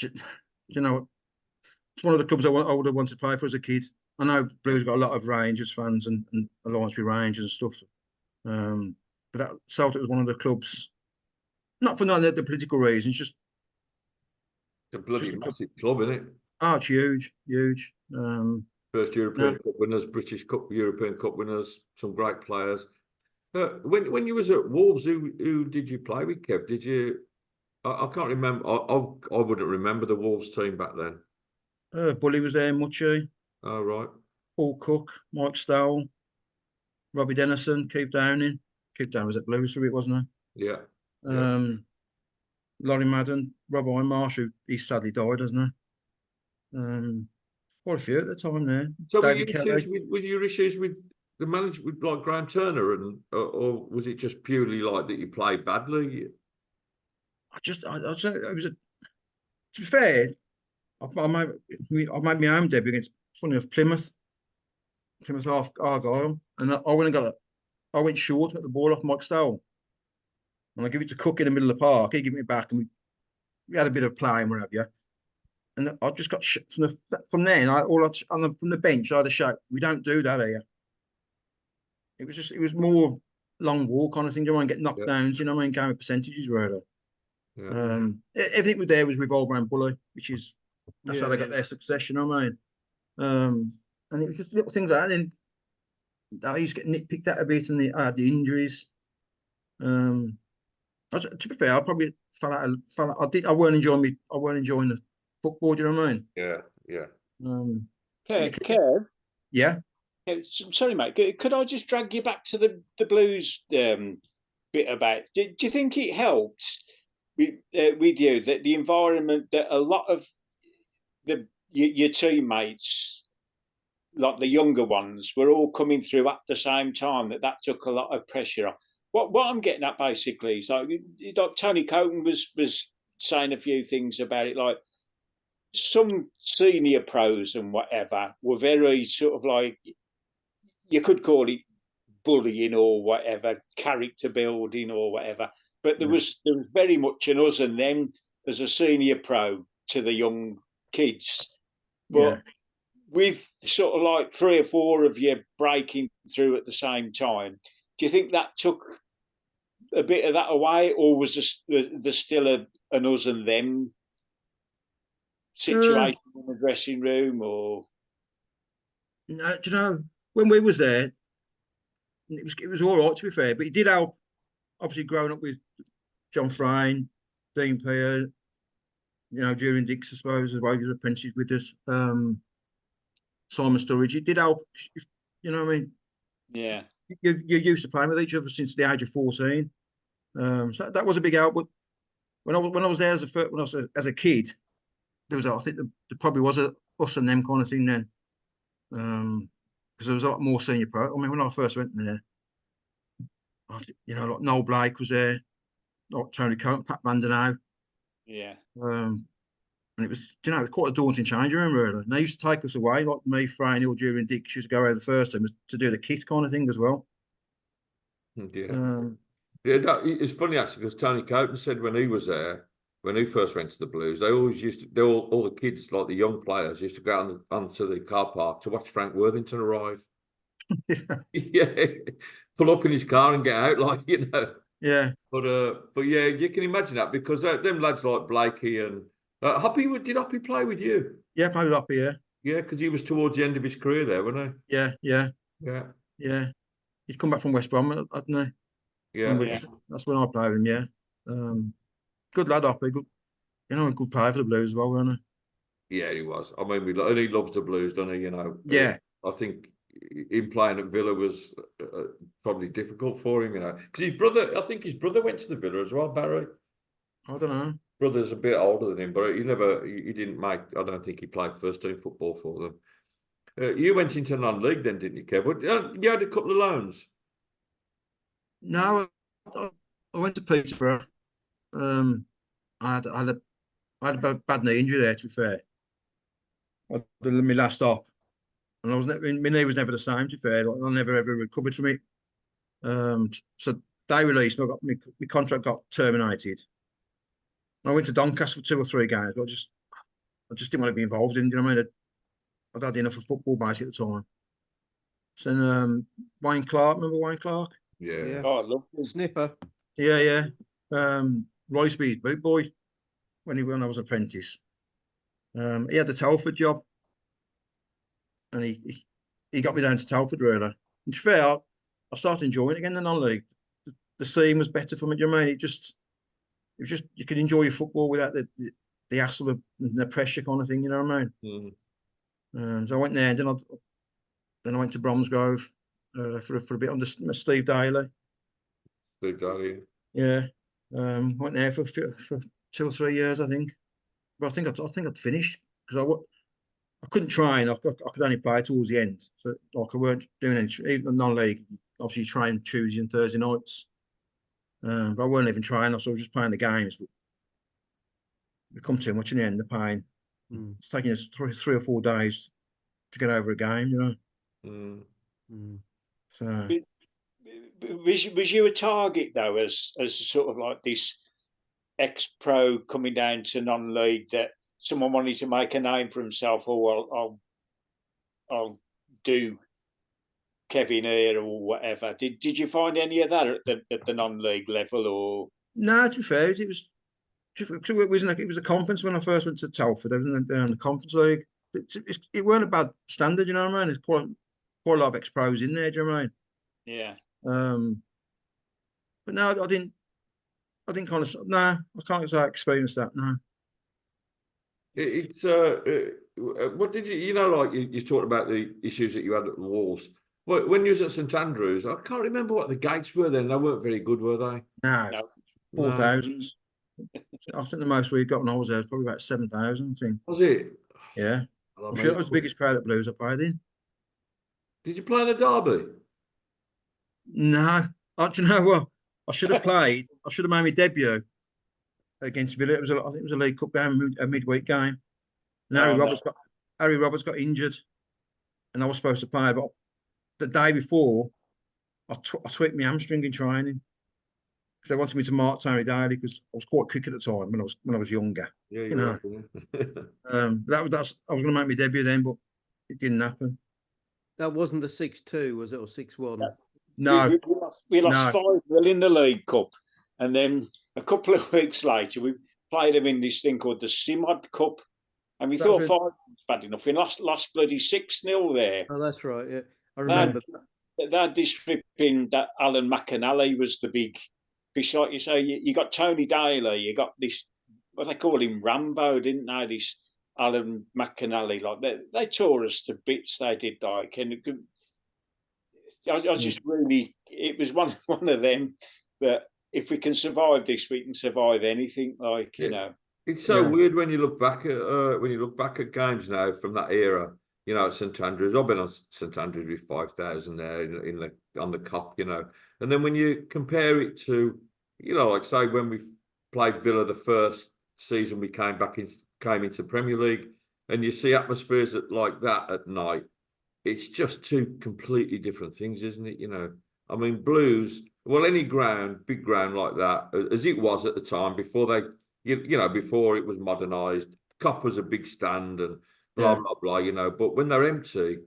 You know, it's one of the clubs I would have wanted to play for as a kid. I know Blues got a lot of Rangers fans and alliance with Rangers and stuff. But Celtic was one of the clubs, not for none of the political reasons, just It's a bloody massive club, isn't it? Oh, it's huge. First European Cup winners, British Cup, European Cup winners, some great players. When you was at Wolves, who did you play with, Kev? Did you? I can't remember. I wouldn't remember the Wolves team back then. Bully was there, Mucci, Oh, right. Paul Cook, Mike Stowell, Robbie Dennison, Keith Downing. Keith Downing was at Blues for it, wasn't he? Yeah. Laurie Madden, Rob Ironmarsh, who he sadly died, hasn't he? Quite a few at the time there. So David were your issues with the manager, with like Graham Turner, or was it just purely like that you played badly? It was to be fair, I made my home debut against, funny enough, Plymouth Argyle, and I went short, got the ball off Mike Stowell, and I give it to Cook in the middle of the park. He gave me back, and we had a bit of play and what have you. And I just got from then. From the bench, I had a shout, "We don't do that here." It was more long walk kind of thing. You want to get knocked downs, you know what I mean? Game of percentages, really. Yeah. Everything was there was revolved around Bully, that's how they got their success, you know what I mean? And it was just little things like that. And I used to get nitpicked at a bit, and I had the injuries. To be fair, I probably fell out. I weren't enjoying the football. Do you know what I mean? Yeah. Kev. Yeah. Sorry, mate. Could I just drag you back to the Blues bit about? Do you think it helps with you that the environment, that a lot of your teammates, like the younger ones, were all coming through at the same time? That took a lot of pressure off. What I'm getting at basically is like Tony Coton was saying a few things about it, like some senior pros and whatever were very sort of like, you could call it bullying or whatever, character building or whatever, but there was very much an us and them as a senior pro to the young kids. But with sort of like 3 or 4 of you breaking through at the same time, do you think that took a bit of that away, or was there still an us and them situation in the dressing room? Or No, do you know, when we was there, it was all right, to be fair, but it did help. Obviously, growing up with John Frayne, Dean Peer, during Dix, I suppose, as well, he was apprentices with us. Simon Sturridge, it did help. You know what I mean? yeah, You're used to playing with each other since the age of 14. So that was a big help. But when I was there as a kid, there was, I think, there probably was a us and them kind of thing then. Because there was a lot more senior pro. I mean, when I first went there, like Noel Blake was there, like Tony Coates, Pat Van Den Hauwe. yeah, And it was, it was quite a daunting change room, really. And they used to take us away, like me, Frayne, or during Dix, used to go over the first time to do the kit kind of thing as well. Yeah. It's funny actually, because Tony Coates said when he was there, when he first went to the Blues, they always used to, all the kids, like the young players, used to go out onto the car park to watch Frank Worthington arrive. Yeah, pull up in his car and get out, like, Yeah. But yeah, you can imagine that, because them lads like Blakey and Hoppy, did Hoppy play with you? Yeah, played with Hoppy, yeah. Yeah, because he was towards the end of his career there, wasn't Yeah. he? He'd come back from West Brom, hadn't he? Yeah. That's when I played with him, yeah. Good lad, Hoppy. Good, a good player for the Blues as well, wasn't he? Yeah, he was. I mean, and he loves the Blues, doesn't he? Yeah. I think him playing at Villa was probably difficult for him, because I think his brother went to the Villa as well, Barry. I don't know. Brother's a bit older than him, but he didn't make. I don't think he played first team football for them. You went into non-league then, didn't you, Kev? You had a couple of loans. No, I went to Peterborough. I had a bad knee injury there, to be fair. I did my last stop, and my knee was never the same, to be fair. I never ever recovered from it. So they released me. My contract got terminated. I went to Doncaster for 2 or 3 games, but I just didn't want to be involved in. You know what I mean? I'd had enough of football basically at the time. So Wayne Clark, remember Wayne Clark? Yeah. oh, I love him. Snipper. Yeah. Roy Speed boot boy when I was apprentice. He had the Telford job, and he got me down to Telford, really. And to be fair, I started enjoying it again, the non-league. The scene was better for me. Do you know what I mean? It was just you could enjoy your football without the hassle of the pressure kind of thing. You know what I mean? So I went there, and then I went to Bromsgrove for a bit under Steve Daly. Steve Daly. Yeah. Went there for 2 or 3 years, I think. But I think I'd finished because I couldn't train. I could only play towards the end. So like I weren't doing any, even non-league. Obviously, you train Tuesday and Thursday nights. But I weren't even trying. So I was just playing the games. But it come too much in the end. The pain. It's taking us 3 or 4 days to get over a game. So Was you a target though, as sort of like this ex-pro coming down to non-league, that someone wanted to make a name for himself? Or I'll do Kevin here or whatever. Did you find any of that at the non-league level? Or no, to be fair, it was a conference when I first went to Telford. I was in the Conference League. It weren't a bad standard, you know what I mean? It's quite a lot of ex-pros in there. Do you know what I mean? yeah. But no, I didn't kind of. No, I can't say I experienced that. No. It's what did you like you talked about the issues that you had at the Walls. When you was at St Andrews, I can't remember what the gates were then. They weren't very good, were they? No. 4,000. I think the most we got when I was there was probably about 7,000. I think. Was it? Yeah. I'm sure it was the biggest crowd at Blues I played in. Did you play in a derby? No. Do you know what? I should have played. I should have made my debut against Villa. I think it was a League Cup game, a midweek game. And Harry Roberts got injured, and I was supposed to play. But the day before, I tweaked my hamstring in training because they wanted me to mark Tony Daly because I was quite quick at the time when I was younger. Yeah, you know. I was going to make my debut then, but it didn't happen. That wasn't the 6-2, was it, or 6-1? No, we lost 5-0 in the League Cup. And then a couple of weeks later, we played them in this thing called the Simod Cup. And we That thought was 5 was bad enough. We lost bloody 6-0 there. Oh, that's right. Yeah, I remember. They had this flipping that Alan McAnally was the big fish, like you say. You got Tony Daly, you got this, what they call him, Rambo, didn't they? This Alan McAnally, like they tore us to bits. They did, like, and I just really, it was one of them that if we can survive this, we can survive anything. Like, you know, it's so weird when you look back at games now from that era. You know, at St Andrews, I've been on St Andrews with 5,000 there on the Cop. You know, and then when you compare it to, you know, like say when we played Villa the first season we came into Premier League, and you see atmospheres like that at night. It's just two completely different things, isn't it? You know, I mean, Blues, well, any ground, big ground like that, as it was at the time before before it was modernised, Cop was a big stand and blah, blah, blah, you know, but when they're empty,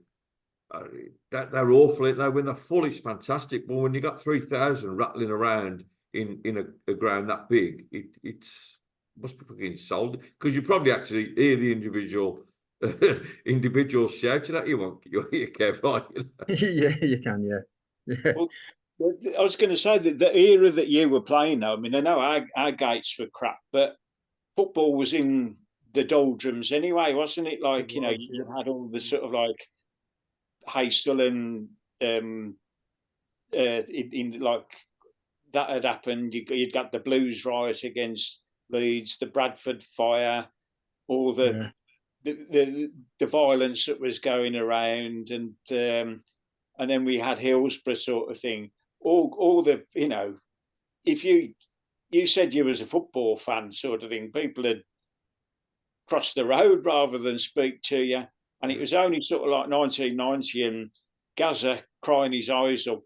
they're awful. You know, when they're full, it's fantastic. But when you got 3,000 rattling around in a ground that big, it's must be fucking sold, because you probably actually hear the individuals shouting at you. You're careful. You know? Yeah, you can. Yeah. Well, I was going to say that the era that you were playing, though, I mean, I know our gates were crap, but football was in the doldrums anyway, wasn't it? Like, you know, you had all the sort of like Haysel and in like that had happened. You'd got the Blues riot against Leeds, the Bradford fire, all the violence that was going around, and then we had Hillsborough sort of thing. All the, you know, if you said you was a football fan sort of thing, people had crossed the road rather than speak to you. And it was only sort of like 1990 and Gaza crying his eyes up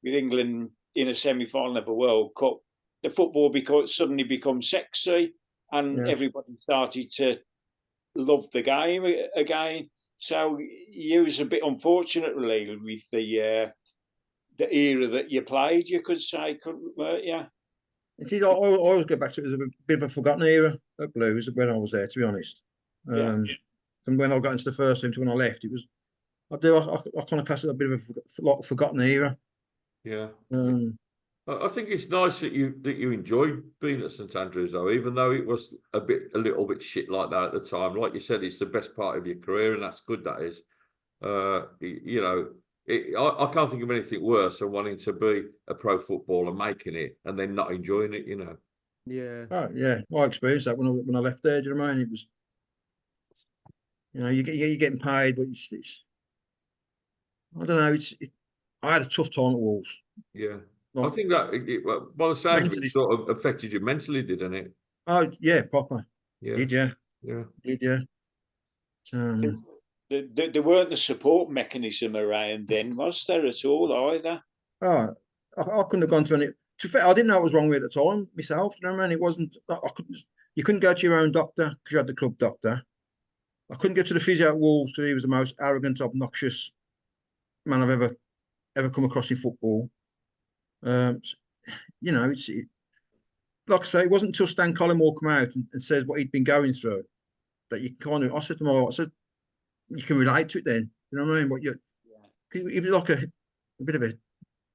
with England in a semi-final of a World Cup, the football suddenly become sexy, and everybody started to love the game again. So you was a bit unfortunate, really, with the era that you played. You could say, couldn't you? It is. I always go back to it as a bit of a forgotten era at Blues when I was there, to be honest. From when I got into the first team to when I left, it was. I kind of class it a bit of a forgotten era. Yeah. I think it's nice that you enjoyed being at St Andrews, though, even though it was a little bit shit like that at the time. Like you said, it's the best part of your career, and that's good. That is, you know, I can't think of anything worse than wanting to be a pro footballer, making it, and then not enjoying it. You know. Yeah. Oh yeah, I experienced that when I left there. Do you know what I mean? It was, you know, you're getting paid, but it's I don't know. I had a tough time at Wolves. Yeah. I think that by the sound of it, sort of affected you mentally, didn't it? Oh yeah, proper. Yeah. Did yeah. Yeah. Did yeah. There weren't the support mechanism around then, was there at all either? Oh, I couldn't have gone to any. To be fair, I didn't know what was wrong with it at the time myself. You know what I mean? It wasn't. You couldn't go to your own doctor because you had the club doctor. I couldn't go to the physio at Wolves because he was the most arrogant, obnoxious man I've ever come across in football. You know, like I say, it wasn't until Stan Collymore come out and says what he'd been going through that you kind of. I said to him, I said, you can relate to it then. You know what I mean? It was like a bit of a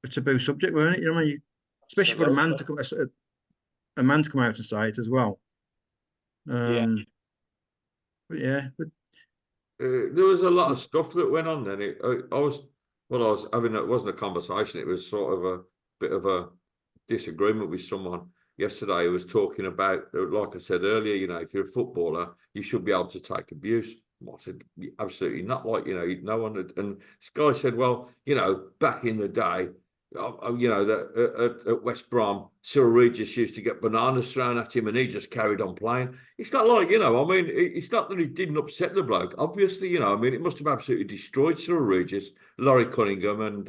taboo subject, wasn't it? You know what I mean? Especially for a man to come out and say it as well. But yeah, there was a lot of stuff that went on then. It wasn't a conversation. It was sort of a bit of a disagreement with someone yesterday who was talking about, like I said earlier, you know, if you're a footballer, you should be able to take abuse. I said, absolutely not. Like, you know, no one had, and this guy said, well, you know, back in the day, you know, at West Brom, Cyril Regis used to get bananas thrown at him and he just carried on playing. It's not like, you know, I mean, it's not that he didn't upset the bloke. Obviously, you know, I mean, it must have absolutely destroyed Cyril Regis, Laurie Cunningham, and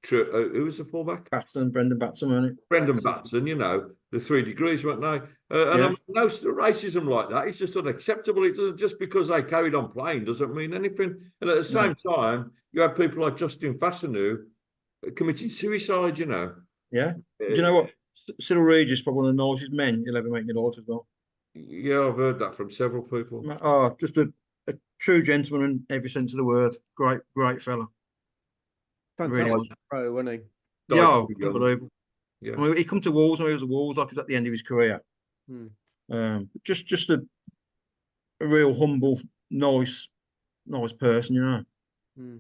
who was the fullback? Brendan Batson, wasn't it? Brendan Batson, you know, the 3 degrees, weren't they? And I mean, no racism like that. It's just unacceptable. It doesn't, just because they carried on playing doesn't mean anything. And at the same time, you have people like Justin Fassanu committing suicide, you know. Yeah. Do you know what? Cyril Regis, probably one of the nicest men you'll ever meet in your life as well. Yeah, I've heard that from several people. Oh, just a true gentleman in every sense of the word. Great fella. Really Fantastic was. pro, wasn't he? Died Yeah, pretty young. unbelievable. Yeah. I mean, he come to Wolves when he was at Wolves, like he was at the end of his career. Hmm. Just a real humble, nice person, you know. Hmm.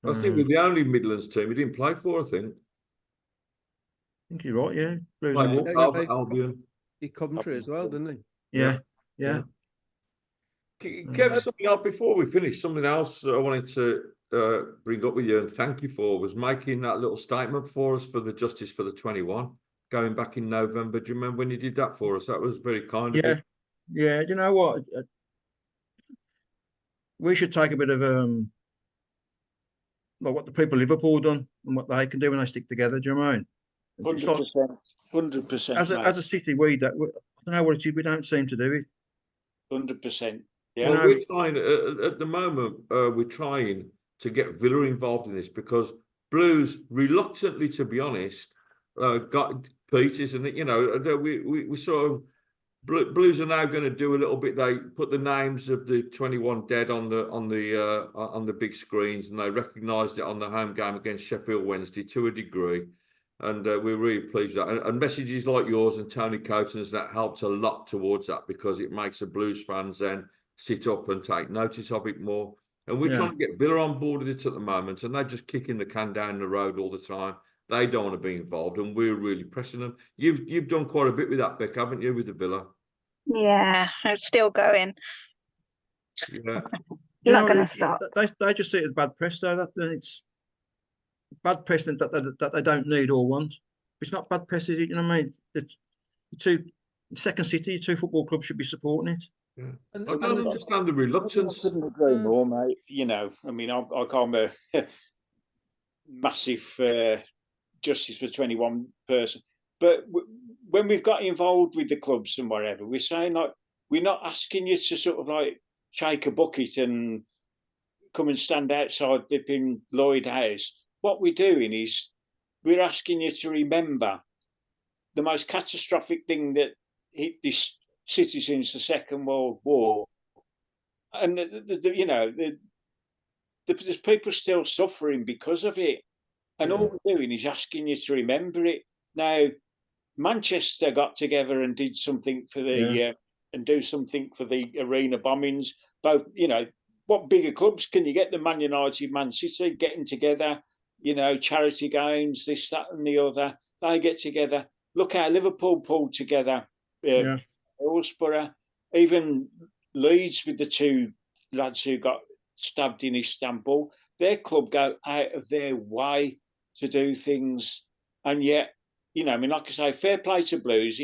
I think we're the only Midlands team he didn't play for, I think. I think you're right, yeah. Blues Played and Wolves. at Yeah, Albion. He Coventry as well, didn't he? Yeah, yeah. yeah. Kev, something else before we finish, something else I wanted to bring up with you and thank you for was making that little statement for us for the Justice for the 21 going back in November. Do you remember when you did that for us? That was very kind of you. Yeah. Do you know what? We should take a bit of like what the people of Liverpool done and what they can do when they stick together. Do you know what I mean? It's like, 100%. as a city, I don't know what it is. We don't seem to do it. 100%. You Yeah. Well, know, we're trying at the moment. We're trying to get Villa involved in this because Blues, reluctantly, to be honest, got Peters, and you know, we sort of Blues are now going to do a little bit. They put the names of the 21 dead on the big screens, and they recognised it on the home game against Sheffield Wednesday to a degree. And we're really pleased with that. And messages like yours and Tony Coton's that helped a lot towards that because it makes the Blues fans then sit up and take notice of it more. And we're trying to get Villa on board with it at the moment, and they're just kicking the can down the road all the time. They don't want to be involved, and we're really pressing them. You've done quite a bit with that, Beck, haven't you, with the Villa? Yeah, it's still going. Yeah. Not going to stop. They just see it as bad press, though. That it's bad press that they don't need or want. It's not bad press, is it? You know what I mean? The second city, two football clubs should be supporting it. Yeah. And, I and don't the- understand the reluctance. I couldn't agree more, mate. You know, I mean, I'm a massive Justice for 21 person, but when we've got involved with the clubs and whatever, we're saying like we're not asking you to sort of like shake a bucket and come and stand outside flipping Lloyd House. What we're doing is we're asking you to remember the most catastrophic thing that hit this city since the Second World War, and there's people still suffering because of it. And all we're doing is asking you to remember it. Now, Manchester got together and did something for the and do something for the arena bombings. Both, you know, what bigger clubs can you get than Man United, Man City getting together? You know, charity games, this, that, and the other. They get together. Look how Liverpool pulled together. Hillsborough, even Leeds with the two lads who got stabbed in Istanbul. Their club go out of their way to do things, and yet, you know, I mean, like I say, fair play to Blues.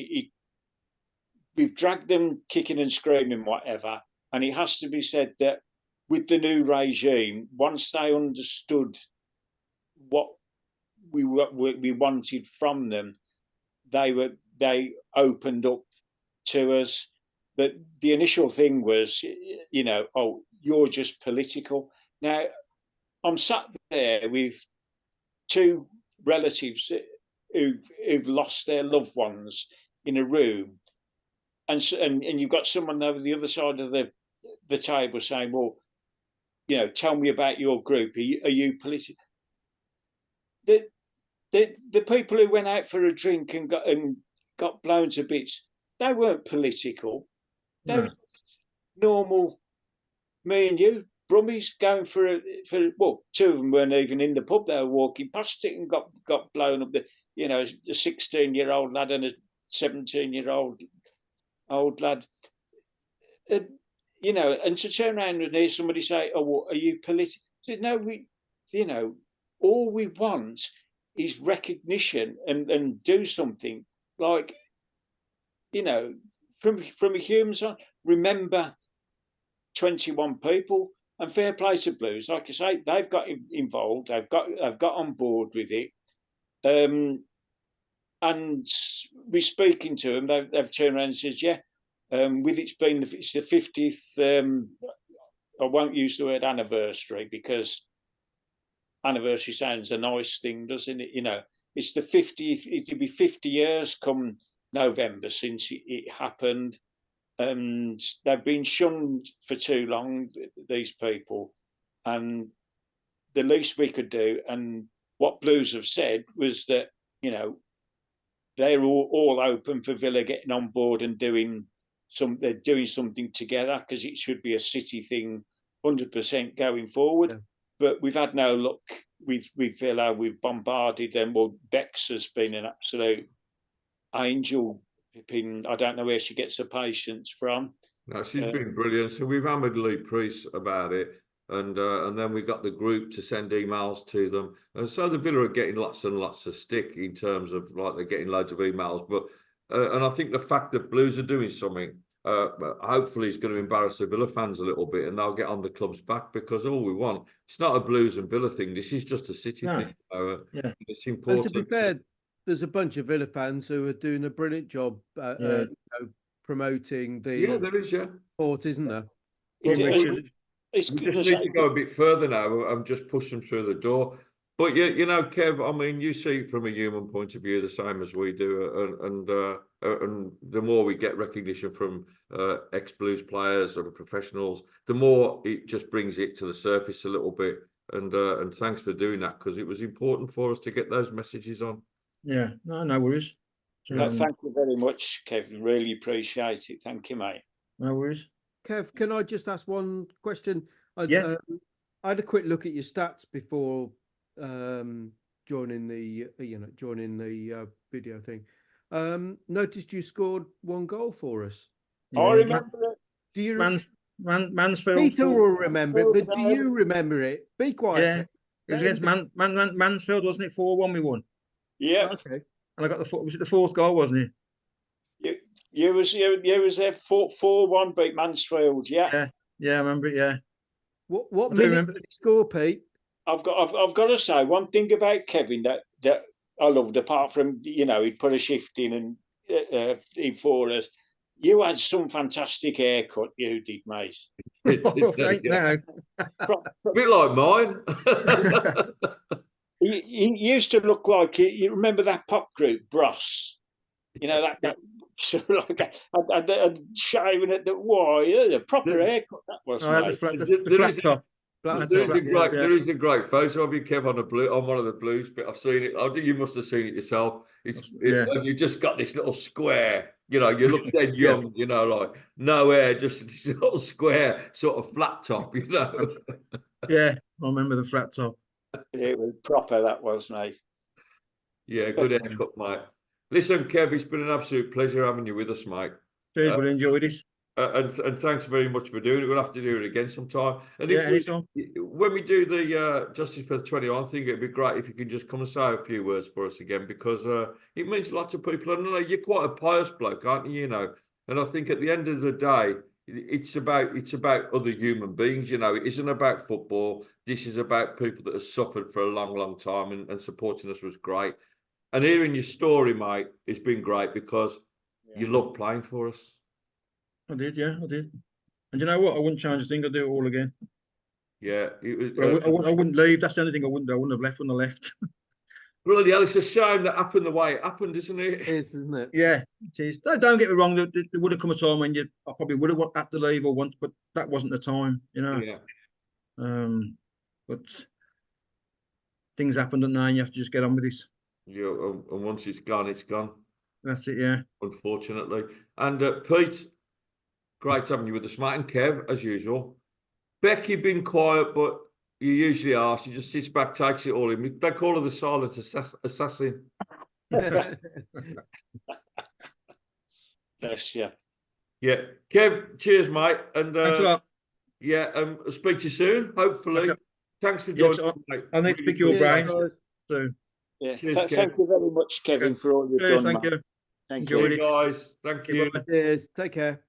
We've dragged them kicking and screaming, whatever, and it has to be said that with the new regime, once they understood what we wanted from them, they opened up to us. But the initial thing was, you know, oh, you're just political. Now, I'm sat there with two relatives who've lost their loved ones in a room, and you've got someone over the other side of the table saying, "Well, you know, tell me about your group. Are you political?" The people who went out for a drink and got blown to bits, they weren't political. They were normal. Me and you, Brummies, going for well, two of them weren't even in the pub. They were walking past it and got blown up. You know, a 16-year-old lad and a 17-year-old lad. You know, and to turn around and hear somebody say, "Oh, well, are you political?" No, you know, all we want is recognition and do something. Like, you know, from a human side, remember 21 people, and fair play to Blues. Like I say, they've got involved. They've got on board with it. And we're speaking to them. They've turned around and says, "Yeah, with it's the 50th." I won't use the word anniversary because anniversary sounds a nice thing, doesn't it? You know, it's the 50th. It'll be 50 years come November since it happened, and they've been shunned for too long. These people, and the least we could do, and what Blues have said was that, you know, they're all open for Villa getting on board and they're doing something together, because it should be a City thing 100% going forward. Yeah. But we've had no luck with Villa. We've bombarded them. Well, Bex has been an absolute angel. I don't know where she gets her patience from. No, she's been brilliant. So we've hammered Lee Priest about it, and then we got the group to send emails to them, and so the Villa are getting lots and lots of stick in terms of, like, they're getting loads of emails. But and I think the fact that Blues are doing something, hopefully, is going to embarrass the Villa fans a little bit, and they'll get on the club's back, because all we want, it's not a Blues and Villa thing. This is just a City thing. Yeah. It's And important. to be fair, there's a bunch of Villa fans who are doing a brilliant job you know, promoting Yeah, the there is. Yeah. sport, isn't there? It- Richard. it's- We just need to go a bit further now and just push them through the door. But you know, Kev, I mean, you see it from a human point of view the same as we do, and the more we get recognition from ex-Blues players and professionals, the more it just brings it to the surface a little bit. And thanks for doing that, because it was important for us to get those messages on. Yeah, no worries. Thank you very much, Kevin. Really appreciate it. Thank you, mate. No worries. Kev, can I just ask one question? I had a quick look at your stats before joining the video thing. Noticed you scored 1 goal for us. I remember it. Do you? Mansfield. Peter will remember it, but do you remember it? Be quiet. Yeah, it was against Mansfield, wasn't it? 4-1 we won. Yeah. Okay. And I got was it the 4th goal, wasn't it? You was there 4-1 beat Mansfield. Yeah. Yeah, I remember it. Yeah. What I do minute remember. did he score, Pete? I've got to say one thing about Kevin that I loved, apart from, you know, he'd put a shift in and for us. You had some fantastic haircut, you did, mate. Right now. A bit like mine. He used to look like, you remember that pop group, Bros? You know, that sort of like a shaving at the proper haircut that was. I had the flat top. There is a great photo of you, Kev, on one of the Blues, but I've seen it. I think you must have seen it yourself. And you just got this little square, you know, you look dead young, you know, like no hair, just this little square sort of flat top, you know. Yeah, I remember the flat top. It was proper, that was, mate. Yeah, good haircut, mate. Listen, Kev, it's been an absolute pleasure having you with us, mate. Cheers, we'll enjoy this. And thanks very much for doing it. We'll have to do it again sometime. And anytime. When we do the Justice for the 21, I think it'd be great if you can just come and say a few words for us again, because it means a lot to people. And you're quite a pious bloke, aren't you? You know, and I think at the end of the day, it's about other human beings. You know, it isn't about football. This is about people that have suffered for a long, long time, and supporting us was great. And hearing your story, mate, it's been great, because you love playing for us. I did. And you know what? I wouldn't change a thing. I'd do it all again. Yeah, it was. I wouldn't leave. That's the only thing I wouldn't do. I wouldn't have left when I left. Bloody hell, it's a shame that happened the way it happened, isn't it? It is, isn't it? Yeah, it is. Don't get me wrong. There would have come a time when I probably would have had to leave or want, but that wasn't the time, you know. Yeah. But things happened, and now you have to just get on with this. Yeah, and once it's gone, it's gone. That's it. Yeah. Unfortunately. And Pete, great having you with us, mate. And Kev, as usual. Becky been quiet, but you usually are. She just sits back, takes it all in. They call her the silent assassin. Yes, yeah. Yeah. Kev, cheers, mate. And Thanks a lot. yeah, I'll speak to you soon, hopefully. Okay. Thanks for Yes, joining. Mate. I'll need to pick your Yeah, brain guys. soon. Yeah. Cheers, Thank Kev. you very much, Kevin, for all you've Cheers, done. thank mate. you. Thank Enjoy you. it. Guys, thank you. Goodbye. Cheers. Take care.